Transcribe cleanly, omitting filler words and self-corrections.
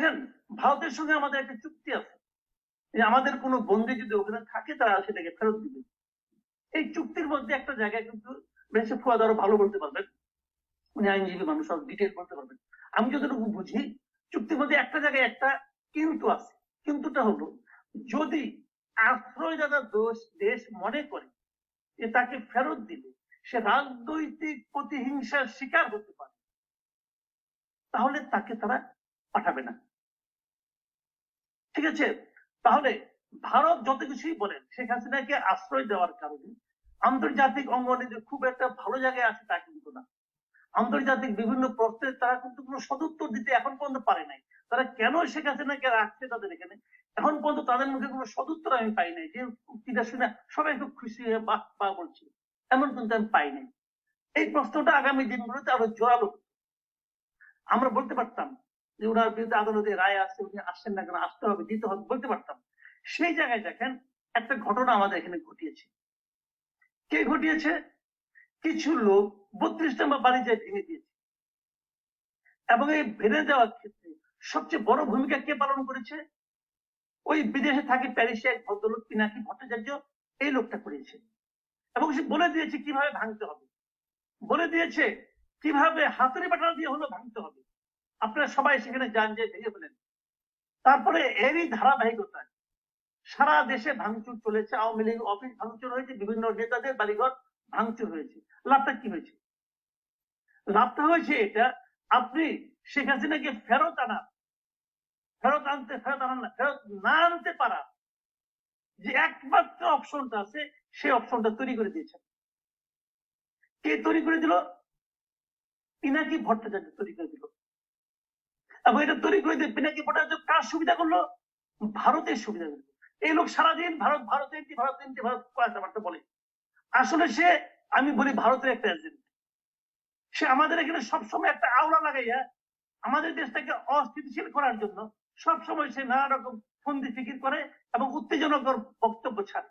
দেখেন, ভারতের সঙ্গে আমাদের একটা চুক্তি আছে যে আমাদের কোনো বন্দী যদি ওখানে থাকে তারা সেটাকে ফেরত দিবে। এই চুক্তির মধ্যে একটা জায়গায় কিন্তু বেশি ফুয়াদ আরো ভালো বলতে পারবেন, উনি আইনজীবী মানুষ, সব ডিটেল বলতে পারবেন। আমি যতটুকু বুঝি চুক্তির মধ্যে একটা জায়গায় একটা কিন্তু আছে। কিন্তুটা হলো, যদি আশ্রয়দাতা দেশ মনে করে যে তাকে ফেরত দিলে সে রাজনৈতিক প্রতিহিংসার শিকার হতে পারে, তাহলে তাকে তারা পাঠাবে না। ঠিক আছে? তাহলে ভারত যত কিছুই বলেন, শেখ হাসিনাকে আশ্রয় দেওয়ার কারণে আন্তর্জাতিক অঙ্গনে যে খুব একটা ভালো জায়গায় আছে তা কিন্তু না। আন্তর্জাতিক বিভিন্ন প্রশ্নের তারা কিন্তু কোনো সদুত্তর দিতে এখন পর্যন্ত পারে নাই। তারা কেন শেখ হাসিনাকে রাখছে তাদের এখানে, এখন পর্যন্ত তাদের মুখে কোনো সদুত্তর আমি পাই নাই। যে উক্তিটা শুনে সবাই খুব খুশি হয়ে বাহ বাহ বলছে, এমন কিন্তু আমি পাই নাই। এই প্রশ্নটা আগামী দিনগুলোতে আরো জোরালো, আমরা বলতে পারতাম যে ওনার বিরুদ্ধে আদালতে রায় আসছে, উনি আসছেন না কেন, আসতে হবে, দিতে হবে, বলতে পারতাম। সেই জায়গায় দেখেন একটা ঘটনা আমাদের এখানে ঘটিয়েছে। কে ঘটিয়েছে? কিছু লোক 32 নম্বর বাড়িতে ভেঙে দিয়েছে, এবং এই ভেঙে দেওয়ার ক্ষেত্রে সবচেয়ে বড় ভূমিকা কে পালন করেছে? ওই বিদেশে থাকে প্যারিসে এক ভদ্রলোক পিনাকি ভট্টাচার্য, এই লোকটা করেছে। এবং সে বলে দিয়েছে কিভাবে ভাঙতে হবে, বলে দিয়েছে কিভাবে হাতুড়ি বাটাল দিয়ে হলো ভাঙতে হবে। আপনারা সবাই সেখানে যান, যে ভেঙে ফেলেন। তারপরে এরই ধারাবাহিকতায় সারা দেশে ভাঙচুর চলেছে। আওয়ামী লীগ অফিস ভাঙচুর হয়েছে, বিভিন্ন নেতাদের বাড়িঘর ভাঙচুর হয়েছে। লাভটা কি হয়েছে? লাভটা হয়েছে এটা, আপনি শেখ হাসিনাকে ফেরত আনান না, ফেরত না আনতে পারা যে একমাত্র অপশনটা আছে, সেই অপশনটা তৈরি করে দিয়েছেন। কে তৈরি করে দিল? পিনাকি ভট্টাচার্য তৈরি করে দিল। এবং এটা তৈরি করে দিয়ে পিনাকি ভট্টাচার্য কার সুবিধা করলো? ভারতের সুবিধা করলো। এই লোক সারাদিন ভারত ভারত এমপি, ভারত এমপি, ভারত কথাবার্তা বলে। আসলে সে, আমি বলি, ভারতের একটা এজেন্ট। সে আমাদের এখানে সবসময় একটা আওলা লাগাইয়া আমাদের দেশটাকে অস্থিতিশীল করার জন্য সবসময় সে নানা রকম ফন্দি ফিকির করে এবং উত্তেজনকর বক্তব্য ছাড়ে।